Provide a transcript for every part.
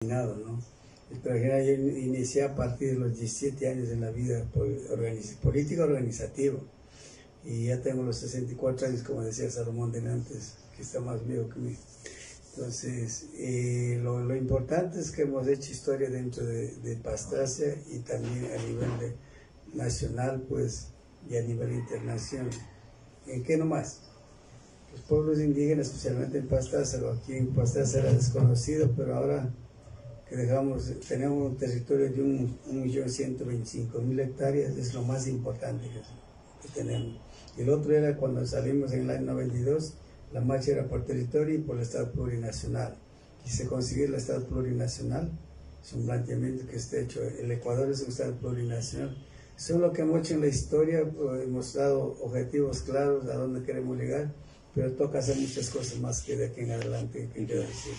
¿no? Pero en general yo inicié a partir de los 17 años en la vida política organizativa y ya tengo los 64 años, como decía Salomón delante, que está más viejo que mí. Entonces, lo importante es que hemos hecho historia dentro de Pastaza y también a nivel nacional, pues, y a nivel internacional. ¿En qué nomás? Los pueblos indígenas, especialmente en Pastaza, aquí en Pastaza era desconocido, pero ahora que tenemos un territorio de 1.125.000 hectáreas, es lo más importante que tenemos. Y el otro era cuando salimos en el año 92, la marcha era por territorio y por el Estado plurinacional. Y se consiguió el Estado plurinacional, es un planteamiento que está hecho. El Ecuador es un Estado plurinacional. Eso es lo que hemos hecho en la historia, hemos dado objetivos claros a dónde queremos llegar, pero toca hacer muchas cosas más que de aquí en adelante, que quiero decir.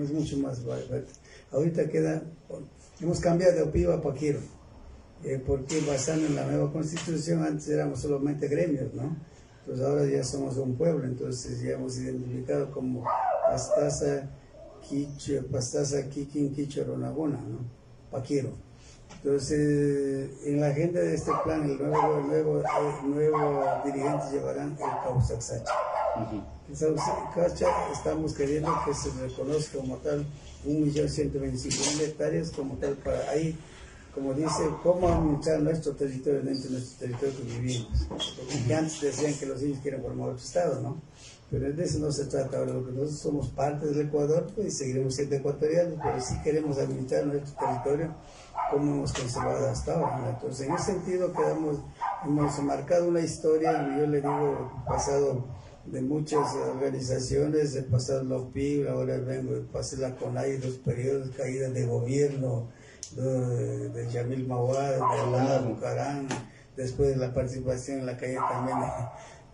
Es mucho más fuerte. Ahorita hemos cambiado de Opiba a Paquiro, porque basando en la nueva constitución, antes éramos solamente gremios, ¿no? Entonces ahora ya somos un pueblo, entonces ya hemos identificado como Pastaza, Kikin, Quicho, Ronaguna, ¿no? Paquiro. Entonces, en la agenda de este plan, el nuevo dirigentes llevarán el Causaxacha. El Causaxacha estamos queriendo que se reconozca como tal 1.125.000 hectáreas, como tal, para ahí, como dice, cómo administrar nuestro territorio dentro de nuestro territorio que vivimos. Porque antes decían que los indios quieren formar otro estado, ¿no? Pero de eso no se trata ahora, porque nosotros somos parte del Ecuador, pues seguiremos siendo ecuatorianos, pero sí queremos administrar nuestro territorio como hemos conservado hasta ahora, ¿no? Entonces, en ese sentido hemos marcado una historia, yo le digo, pasado de muchas organizaciones, he pasado la OPIB, ahora pasé la CONAI, 2 periodos, caída de gobierno, de Yamil Mawad, de Alá, Bucarán, después de la participación en la calle también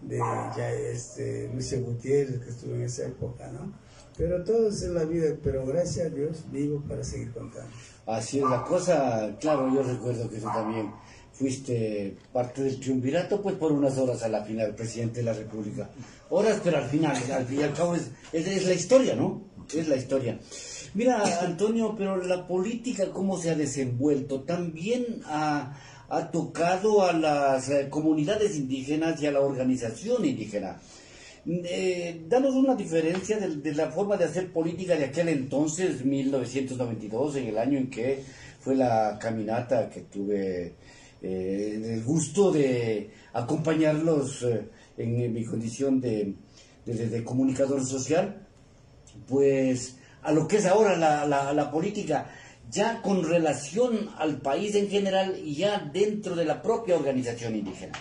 de Lucio Gutiérrez, que estuvo en esa época, ¿no? Pero todo es en la vida, pero gracias a Dios vivo para seguir contando. Así es la cosa, claro, yo recuerdo que tú también fuiste parte del triunvirato, pues por unas horas a la final, presidente de la República. Horas, pero al final, al fin y al cabo es la historia, ¿no? Es la historia. Mira, Antonio, pero la política, ¿cómo se ha desenvuelto? También ha tocado a las comunidades indígenas y a la organización indígena. Danos una diferencia de la forma de hacer política de aquel entonces, 1992, en el año en que fue la caminata que tuve el gusto de acompañarlos en mi condición de comunicador social, pues a lo que es ahora la política, ya con relación al país en general y ya dentro de la propia organización indígena.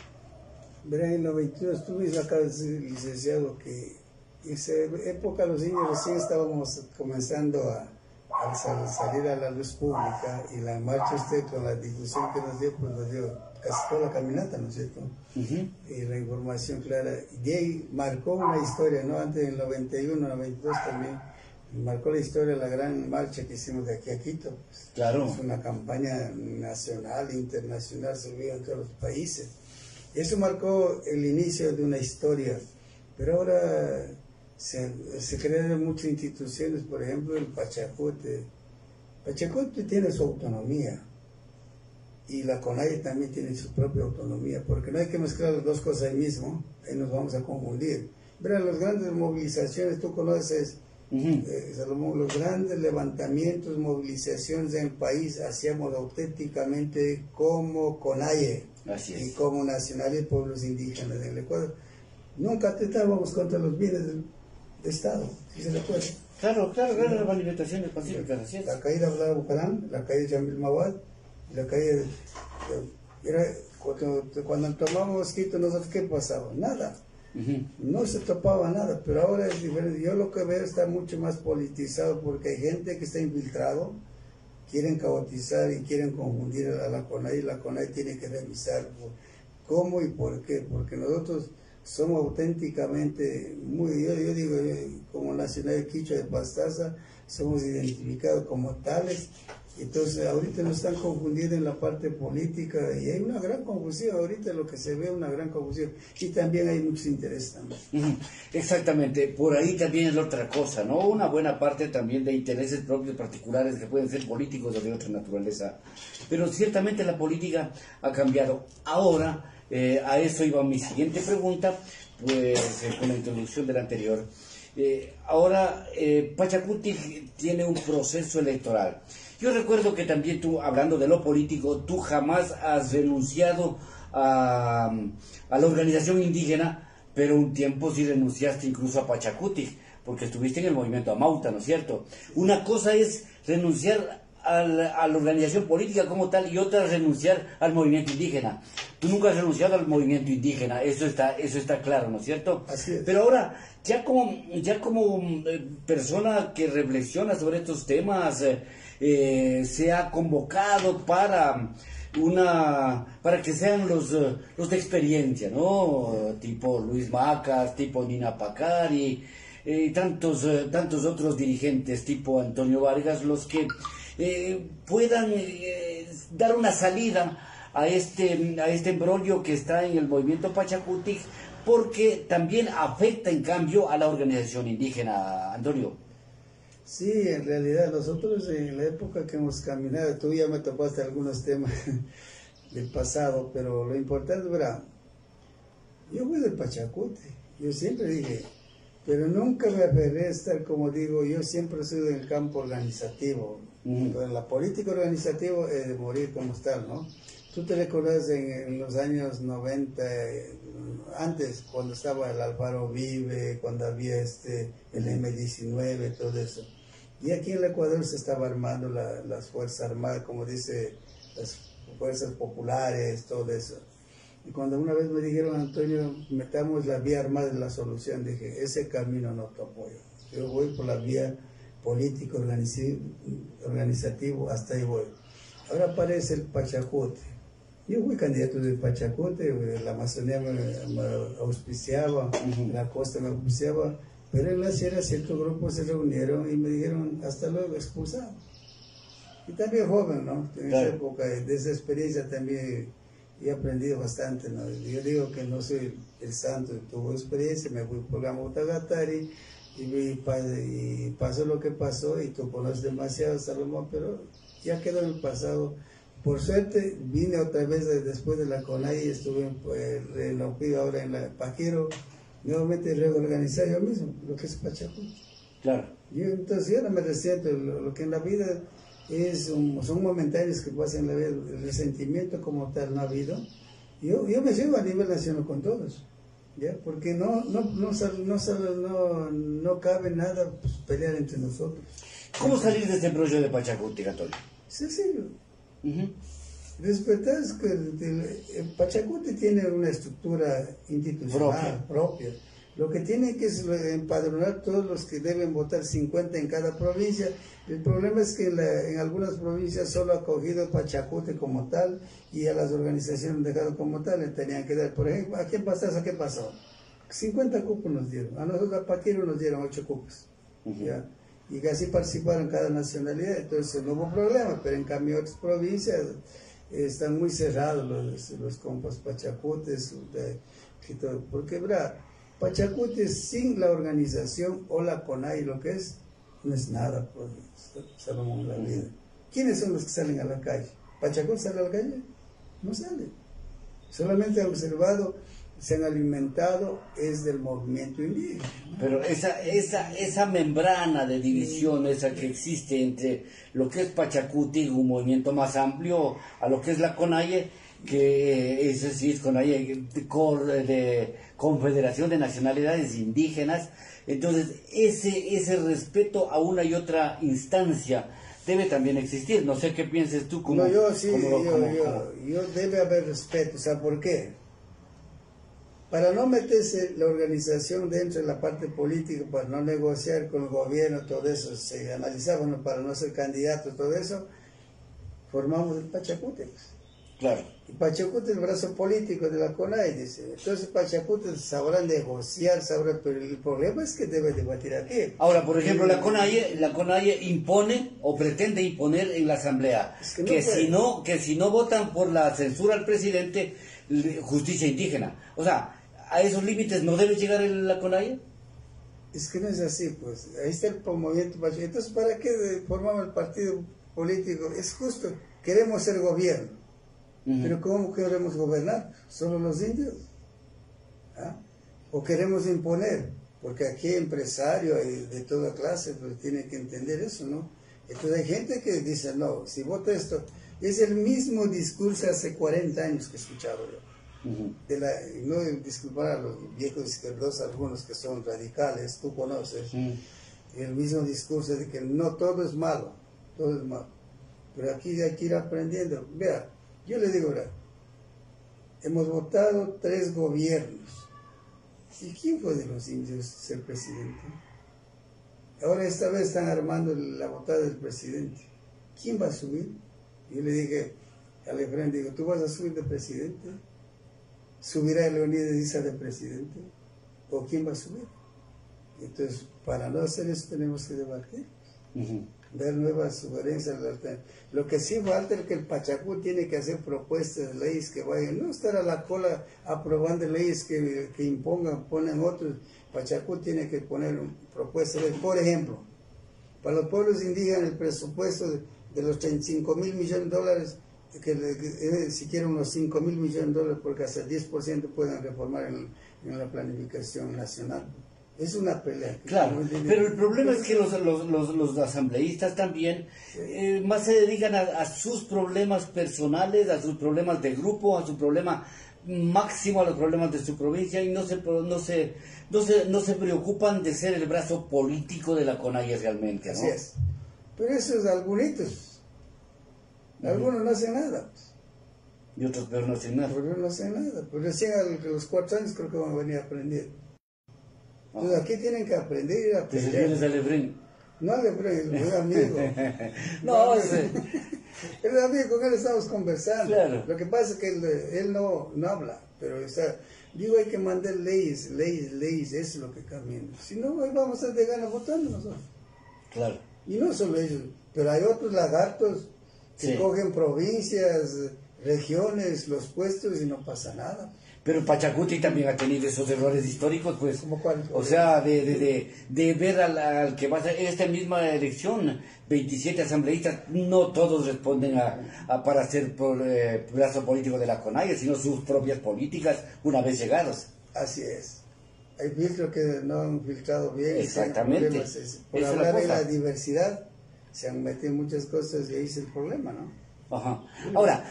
Verán, en el 92 estuve acá, licenciado, que en esa época los indios recién estábamos comenzando a salir a la luz pública, y la marcha con la difusión que nos dio, pues nos dio casi toda la caminata, ¿no es cierto? Y la información clara, y de ahí marcó una historia, ¿no? Antes del 91, 92 también, marcó la historia la gran marcha que hicimos de aquí a Quito. Pues, claro. Es una campaña nacional e internacional, se vio en todos los países. Eso marcó el inicio de una historia, pero ahora se crearon muchas instituciones, por ejemplo el Pachacuti. Pachacuti tiene su autonomía y la CONAI también tiene su propia autonomía, porque no hay que mezclar las dos cosas ahí mismo, ahí nos vamos a confundir. Verán, las grandes movilizaciones, tú conoces, Salomón, los grandes levantamientos, movilizaciones en el país, hacíamos auténticamente como CONAIE. Y como nacional y pueblos indígenas del Ecuador. Nunca atentábamos contra los bienes del Estado, ¿sí se recuerda? Claro, las manifestaciones pacíficas, así es. La caída de Bucarán, la caída de Yamil Mawad, la caída cuando tomamos Quito, nosotros, ¿qué pasaba? Nada. No se topaba nada, pero ahora es diferente. Yo lo que veo está mucho más politizado, porque hay gente que está infiltrado, quieren caotizar y quieren confundir a la CONAI, y la CONAI tiene que revisar cómo y por qué, porque nosotros somos auténticamente, yo digo, como Nacional de Quichua de Pastaza, somos identificados como tales, Entonces, ahorita nos están confundiendo en la parte política y hay una gran confusión, ahorita lo que se ve una gran confusión y también hay muchos intereses también. Exactamente, por ahí también es otra cosa, ¿no? Una buena parte también de intereses propios particulares que pueden ser políticos o de otra naturaleza. Pero ciertamente la política ha cambiado. Ahora, a eso iba mi siguiente pregunta, pues con la introducción de la anterior. Ahora, Pachacuti tiene un proceso electoral. Yo recuerdo que también tú, hablando de lo político, tú jamás has renunciado a la organización indígena, pero un tiempo sí renunciaste incluso a Pachacuti, porque estuviste en el movimiento Amauta, ¿no es cierto? Una cosa es renunciar a la organización política como tal y otra es renunciar al movimiento indígena. Tú nunca has renunciado al movimiento indígena, eso está claro, ¿no es cierto? Así es. Pero ahora, ya como persona que reflexiona sobre estos temas, se ha convocado para que sean los de experiencia, ¿no? Tipo Luis Macas, tipo Nina Pacari, tantos otros dirigentes tipo Antonio Vargas, los que puedan dar una salida a este embrollo que está en el movimiento Pachacuti, porque también afecta en cambio a la organización indígena, Antonio. Sí, en realidad nosotros en la época que hemos caminado, tú ya me topaste algunos temas del pasado, pero lo importante, ¿verdad? Yo fui del Pachacuti, yo siempre dije, pero nunca me aferré a estar, como digo, yo siempre he sido en el campo organizativo. Pero en la política organizativa es de morir como tal, ¿no? Tú te recuerdas en los años 90, antes, cuando estaba el Alfaro Vive, cuando había el M-19, todo eso. Y aquí en el Ecuador se estaba armando las Fuerzas Armadas, como dice, las Fuerzas Populares, todo eso. Y cuando una vez me dijeron, Antonio, metamos la vía armada en la solución, dije, ese camino no te apoyo. Yo voy por la vía político organizativo, hasta ahí voy. Ahora aparece el Pachacuti. Yo fui candidato del Pachacuti, la Amazonía me auspiciaba, la costa me auspiciaba, pero en la sierra ciertos grupos se reunieron y me dijeron, hasta luego, expulsado. Y también joven, ¿no? En esa época, de esa experiencia también he aprendido bastante, ¿no? Yo digo que no soy el santo, tuve experiencia, me fui por la Motagatari, y pasó lo que pasó, y tú conoces demasiado, Salomón, pero ya quedó en el pasado. Por suerte, vine otra vez después de la CONAI, estuve en la UPI, ahora en la Pajiro, nuevamente reorganizar yo mismo, lo que es Pachacuti. Claro. Entonces yo no me resiento, lo que en la vida son momentáneos que pasan en la vida, el resentimiento como tal no ha habido. Yo me llevo a nivel nacional con todos. ¿Ya? Porque no cabe nada, pues, pelear entre nosotros. ¿Cómo salir de este embrollo de Pachacuti, Antonio? Sencillo. Respetar es que el Pachacuti tiene una estructura institucional propia. Lo que tiene que es empadronar todos los que deben votar, 50 en cada provincia. El problema es que en algunas provincias solo ha acogido Pachacuti como tal y a las organizaciones dejado como tal le tenían que dar. Por ejemplo, aquí en Pastaza, ¿qué pasó? 50 cupos nos dieron. A nosotros a Paquiro nos dieron 8 cupos. ¿Ya? Y así participaron cada nacionalidad, entonces no hubo problema, pero en cambio otras provincias están muy cerrados los compas Pachacutes, porque ¿verdad? Pachacuti sin la organización o la CONAI, lo que es, no es nada, pues, Salomón, la vida. ¿Quiénes son los que salen a la calle? ¿Pachacuti sale a la calle? No sale. Solamente ha observado, se han alimentado, es del movimiento indígena. Pero esa membrana de división, esa que existe entre lo que es Pachacuti, un movimiento más amplio, a lo que es la CONAIE, que es decir, CONAIE de Confederación de Nacionalidades Indígenas. Entonces, ese respeto a una y otra instancia debe también existir. No sé qué pienses tú como... No, yo debe haber respeto. O sea, ¿por qué? Para no meterse la organización dentro de la parte política, para no negociar con el gobierno, todo eso, se analizaba, ¿no? Para no ser candidatos, todo eso, formamos el Pachacuti. Claro. Y Pachacuti es el brazo político de la CONAIE, dice. Entonces Pachacuti sabrán negociar, sabrán, pero el problema es que debe debatir aquí. Ahora, por ejemplo, la CONAIE impone o pretende imponer en la Asamblea Es que no que si no votan por la censura al presidente, justicia indígena. O sea, ¿a esos límites no debe llegar la CONAIE? Es que no es así, pues. Ahí está el movimiento Pachacuti. Entonces, ¿para qué formamos el partido político? Es justo, queremos ser gobierno. Pero ¿cómo queremos gobernar? ¿Solo los indios? ¿Ah? ¿O queremos imponer? Porque aquí hay empresarios de toda clase, pues tienen que entender eso, ¿no? Entonces hay gente que dice, no, si voto esto, es el mismo discurso hace 40 años que he escuchado yo. No disculpar a los viejos izquierdos, algunos que son radicales, tú conoces, el mismo discurso de que no todo es malo, todo es malo. Pero aquí hay que ir aprendiendo. Vea, yo le digo, ¿verdad? Hemos votado 3 gobiernos. ¿Y quién fue de los indios ser presidente? Ahora esta vez están armando la votada del presidente. ¿Quién va a subir? Yo le dije al Efraín, digo, ¿tú vas a subir de presidente? ¿Subirá Leonidas Issa de presidente? ¿O quién va a subir? Entonces, para no hacer eso tenemos que debatir. Ver nuevas sugerencias. Lo que sí falta es que el Pachacuti tiene que hacer propuestas de leyes que vayan, no estar a la cola aprobando leyes que impongan, ponen otros. Pachacuti tiene que poner propuestas de, por ejemplo, para los pueblos indígenas el presupuesto de los 35 mil millones de dólares, siquiera unos 5 mil millones de dólares, porque hasta el 10% pueden reformar en la planificación nacional. Es una pelea. Claro, pero el problema es que los asambleístas también más se dedican a sus problemas personales, a sus problemas de grupo, a su problema máximo, a los problemas de su provincia, y no se preocupan de ser el brazo político de la CONAIE realmente, ¿no? Así es. Pero esos algunitos, algunos no hacen nada. Y otros pero no hacen nada. Pero no hacen nada. Pues recién a los 4 años creo que van a venir a aprender. Entonces aquí tienen que aprender y aprender. ¿Te refieres al Efraín? No al Efraín, es un amigo. No, es amigo, con él estamos conversando. Claro. Lo que pasa es que él no habla, pero digo, hay que mandar leyes, eso es lo que camina. Si no, ahí vamos a estar de gana votando nosotros. Claro. Y no solo ellos, pero hay otros lagartos que cogen provincias, regiones, los puestos y no pasa nada. Pero Pachacuti también ha tenido esos errores históricos, pues. ¿Cómo cuál? O sea, de ver al que va a ser en esta misma elección, 27 asambleístas, no todos responden para ser brazo político de la CONAIE, sino sus propias políticas una vez llegados. Así es. Hay filtros que no han filtrado bien. Exactamente. Por hablar de la diversidad, se han metido muchas cosas y ahí es el problema, ¿no? Ajá. Ahora,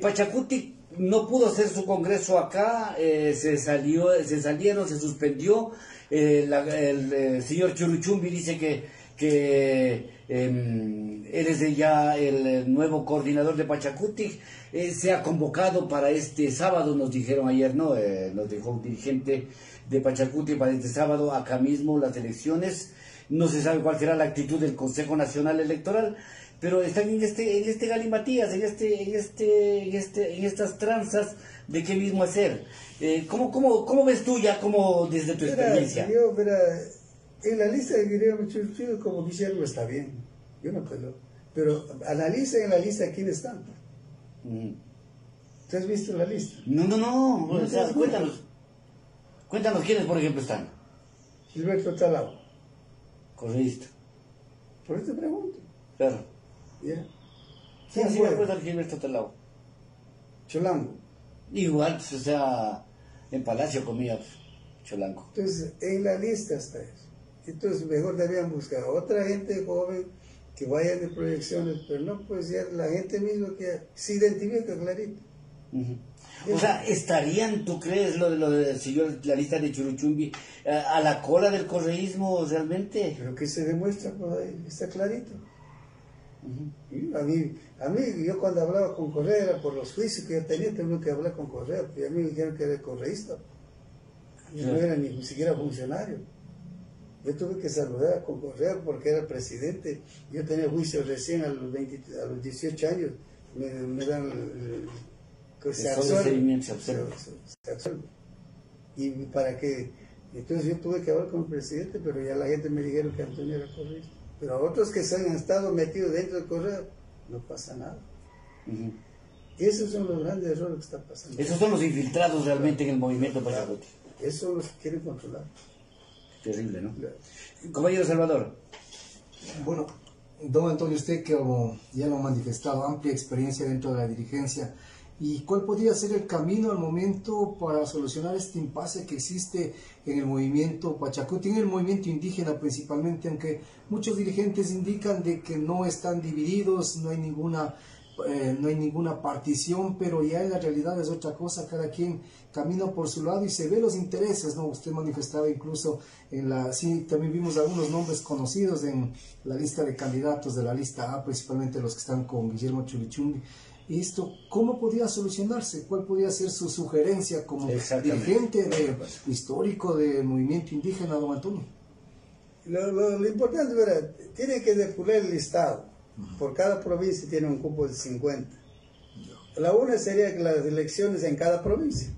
Pachacuti no pudo hacer su congreso acá, se suspendió. El señor Churuchumbi dice que él es ya el nuevo coordinador de Pachacuti. Se ha convocado para este sábado, nos dijeron ayer, ¿no? Nos dijo un dirigente de Pachacuti para este sábado, acá mismo, las elecciones. No se sabe cuál será la actitud del Consejo Nacional Electoral, pero están en este galimatías, en estas tranzas de qué mismo hacer. ¿Cómo ves tú ya desde tu experiencia? En la lista de Guillermo Churuchumbi como Guillermo está bien, yo no creo, pero analiza en la lista quién están. ¿Tú has visto la lista? No, o sea, cuéntanos quiénes, por ejemplo, están. Gilberto Talao. Correísta. Por eso te pregunto. Claro. ¿Yeah? Sí, me acuerdo de Gilberto Talao. Cholango. Igual, pues, o sea, en Palacio comía cholango. Entonces, en la lista está eso. Entonces, mejor debían buscar a otra gente joven que vayan de proyecciones, pero no, pues ya la gente misma que se identifica clarito. O sea, ¿estarían, tú crees, la lista de Churuchumbi a la cola del correísmo realmente? Pero que se demuestra, pues ahí está clarito. A mí, yo cuando hablaba con Correa era por los juicios que yo tenía que hablar con Correa, porque a mí me dijeron que era correísta. Yo no era ni siquiera funcionario. Yo tuve que saludar con Correa porque era el presidente. Yo tenía juicio recién a los 18 años. Me dan que se Solo absorbe. seguimiento se observa. Se absorbe. Y para que, entonces yo tuve que hablar con el presidente, pero ya la gente me dijeron que Antonio era correísta. Pero a otros que se han estado metidos dentro del Correa, no pasa nada. Ujú. Esos son los grandes errores que están pasando. Esos son los infiltrados realmente en el movimiento Pachacuti. Esos son los que quieren controlar. Terrible, ¿no? Claro. Compañero Salvador. Bueno, don Antonio, usted que ya lo ha manifestado, amplia experiencia dentro de la dirigencia, ¿y cuál podría ser el camino al momento para solucionar este impasse que existe en el movimiento Pachacuti, en el movimiento indígena principalmente, aunque muchos dirigentes indican de que no están divididos, no hay ninguna partición, pero ya en la realidad es otra cosa, cada quien camina por su lado y se ve los intereses, ¿no? Usted manifestaba incluso sí, también vimos algunos nombres conocidos en la lista de candidatos de la lista A, principalmente los que están con Guillermo Churichumbi. ¿Y esto cómo podría solucionarse? ¿Cuál podría ser su sugerencia como dirigente histórico del movimiento indígena, don Antonio? Lo importante, ¿verdad? Tiene que depurar el listado. Por cada provincia tiene un cupo de 50. La una sería que las elecciones en cada provincia,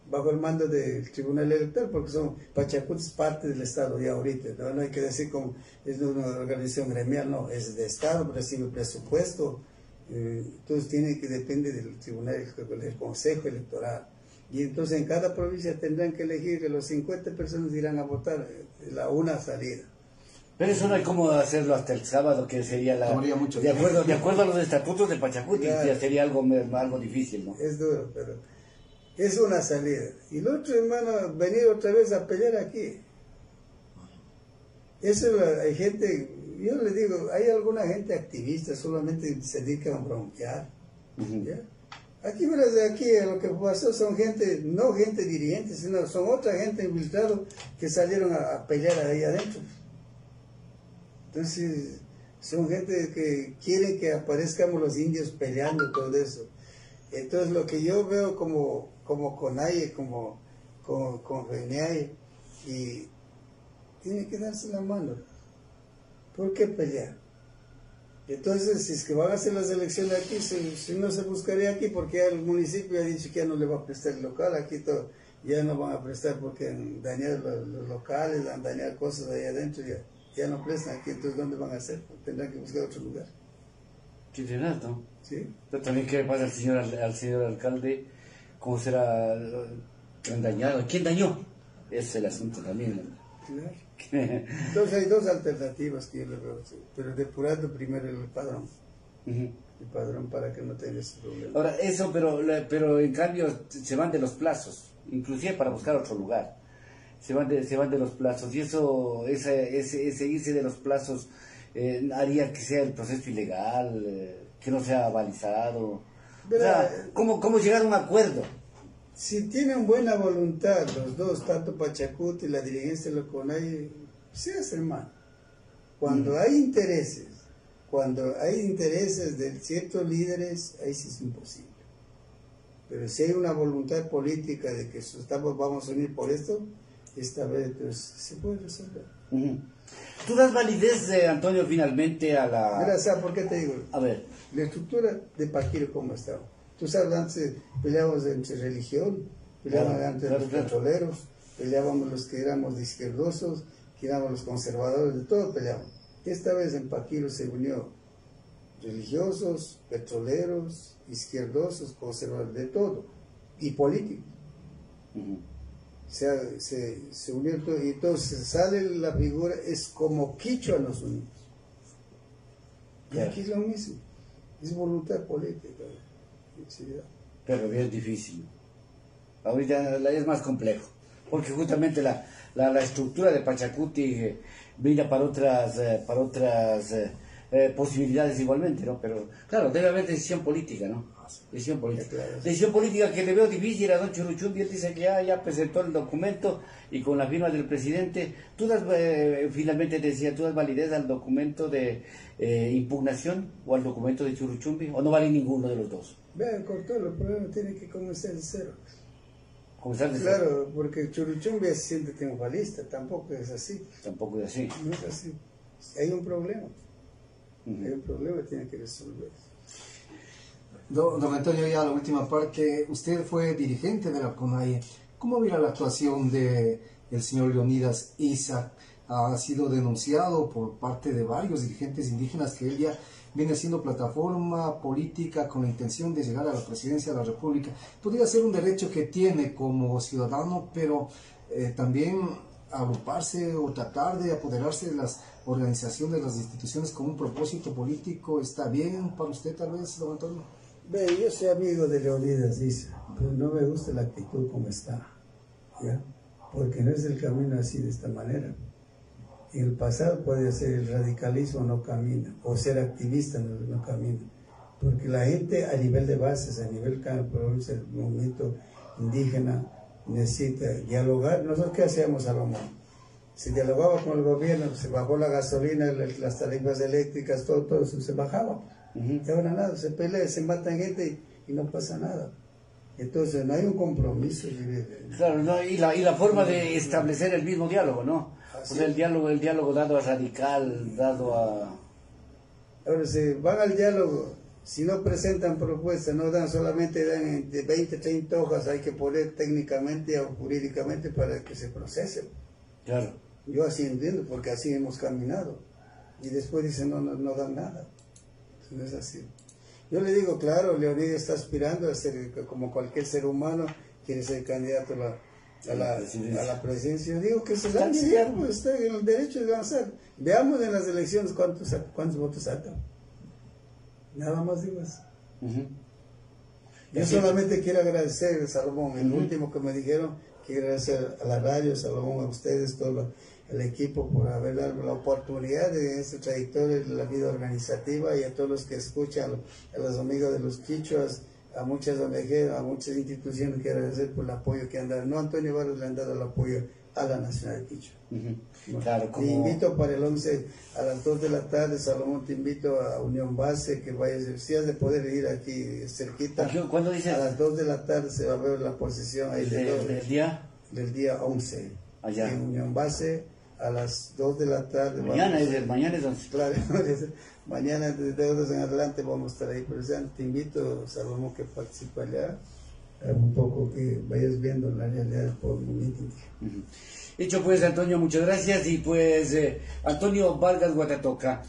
bajo el mando del Tribunal Electoral, porque Pachacuti es parte del Estado ya ahorita. No hay que decir como es de una organización gremial, no, es de Estado, recibe presupuesto. Entonces depende del Tribunal, del Consejo Electoral. Y entonces en cada provincia tendrán que elegir, que los 50 personas irán a votar la una salida. Pero eso no hay cómo hacerlo hasta el sábado, que sería de acuerdo a los estatutos de Pachacuti, claro. Ya sería algo difícil, ¿no? Es duro, pero es una salida. Y lo otro, hermano, venir otra vez a pelear aquí. Eso hay gente, yo le digo, hay alguna gente activista, solamente se dedica a bronquear. ¿Ya? Aquí, verás, aquí lo que pasó son gente, no gente dirigente, sino son otra gente infiltrada que salieron a pelear ahí adentro. Entonces, son gente que quieren que aparezcamos los indios peleando, todo eso. Entonces, lo que yo veo como Conaye, con Reneay, y tiene que darse la mano. ¿Por qué pelear? Entonces, si es que van a hacer las elecciones aquí, si no se buscaría aquí, porque ya el municipio ha dicho que ya no le va a prestar el local, aquí ya no van a prestar porque han dañado los locales, han dañado cosas ahí adentro, ya no prestan aquí, entonces ¿dónde van a hacer? Tendrán que buscar otro lugar. Qué tenaz, ¿no? Sí. Pero también qué le pasa al señor alcalde, cómo será que han dañado, ¿quién dañó? Ese es el asunto también, ¿no? Claro. Entonces hay dos alternativas que yo le veo, pero depurando primero el padrón. El padrón para que no tenga ese problema. Ahora, eso, pero en cambio se van de los plazos, inclusive para buscar otro lugar. Se van de los plazos, y ese irse de los plazos haría que sea el proceso ilegal, que no sea avalizado. O sea, ¿cómo llegar a un acuerdo? Si tienen buena voluntad los dos, tanto Pachacuti y la dirigencia de lo CONAIE, se hace, hermano. Cuando hay intereses de ciertos líderes, ahí sí es imposible. Pero si hay una voluntad política de que vamos a unir por esto, esta vez pues, se puede resolver. ¿Tú das validez, Antonio, finalmente a la...? Mira, ¿sabes por qué te digo? A ver. La estructura de Paquiro, ¿cómo estaba? Tú sabes, antes peleábamos entre religión, peleábamos antes los petroleros, peleábamos los que éramos de izquierdosos, que éramos los conservadores, de todo peleábamos. Esta vez en Paquiro se unió religiosos, petroleros, izquierdosos, conservadores, de todo, y políticos. Se unió todo, y entonces sale la figura, es como Quichua nos unimos. Y aquí es lo mismo, es voluntad política. Pero bien difícil. Ahorita es más complejo, porque justamente la estructura de Pachacuti brilla para otras posibilidades igualmente, ¿no? Pero claro, debe haber decisión política, ¿no? Decisión política. Claro. Decisión política que le veo difícil a don Churichumbi. Él dice que ya presentó el documento y con la firma del presidente. ¿Tú finalmente decía, tú das validez al documento de impugnación o al documento de Churichumbi, o no vale ninguno de los dos? Vean, cortarlo, pero no tiene que comenzar de cero. ¿Comenzar de cero? Claro, porque Churichumbi se siente triunfalista, tampoco es así. Tampoco es así. No es así. Hay un problema. Hay un problema que tiene que resolver. Don Antonio, ya la última parte, usted fue dirigente de la CONAIE. ¿Cómo mira la actuación de el señor Leonidas Issa? Ha sido denunciado por parte de varios dirigentes indígenas que él ya viene siendo plataforma política con la intención de llegar a la presidencia de la República. Podría ser un derecho que tiene como ciudadano, pero también agruparse o tratar de apoderarse de las organizaciones, de las instituciones con un propósito político. ¿Está bien para usted tal vez, don Antonio? Ve, yo soy amigo de Leonidas Issa, pero no me gusta la actitud como está, ¿ya? Porque no es el camino así de esta manera. En el pasado puede ser el radicalismo no camina, o ser activista no camina, porque la gente a nivel de bases, a nivel campo, el movimiento indígena necesita dialogar. Nosotros ¿qué hacíamos, Salomón? Se dialogaba con el gobierno, se bajó la gasolina, las tarifas eléctricas, todo eso se bajaba. Y ahora nada, se pelea, se matan gente y no pasa nada. Entonces no hay un compromiso. Claro, ¿no? Y la forma de establecer el mismo diálogo, ¿no? O sea, el diálogo dado a radical, dado a... Ahora, si van al diálogo, si no presentan propuestas, no dan, solamente dan de 20, 30 hojas, hay que poner técnicamente o jurídicamente para que se procesen. Claro. Yo así entiendo, porque así hemos caminado. Y después dicen, no dan nada. No es así. Yo le digo, claro, Leonidas está aspirando a ser, como cualquier ser humano, quiere ser candidato a la presidencia. Yo digo que se lance, pues, está en el derecho de avanzar. Veamos en las elecciones cuántos votos sacan. Nada más digo eso. Yo solamente quiero agradecer, Salomón, el último que me dijeron, quiero agradecer a la radio, Salomón, a ustedes, todo el equipo, por haber dado la oportunidad de esta trayectoria de la vida organizativa, y a todos los que escuchan, a los amigos de los quichuas, a muchas ONG, a muchas instituciones, quiero agradecer por el apoyo que han dado. No, Antonio Barros le han dado el apoyo a la Nacional de Quichua. Claro, Te invito para el 11 a las 2 de la tarde, Salomón, te invito a Unión Base, que vayas, si has de poder ir aquí cerquita. ¿Cuándo dices? A las 2 de la tarde se va a ver la procesión ahí ¿Del día? Del día 11. Allá. En Unión Base, a las 2 de la tarde. Mañana es 11. Claro, mañana desde 2 en adelante vamos a estar ahí presentes. Te invito, Salomón, que participe allá, un poco que vayas viendo la realidad del pueblo indígena. Hecho pues, Antonio, muchas gracias. Y pues, Antonio Vargas Guatatoca.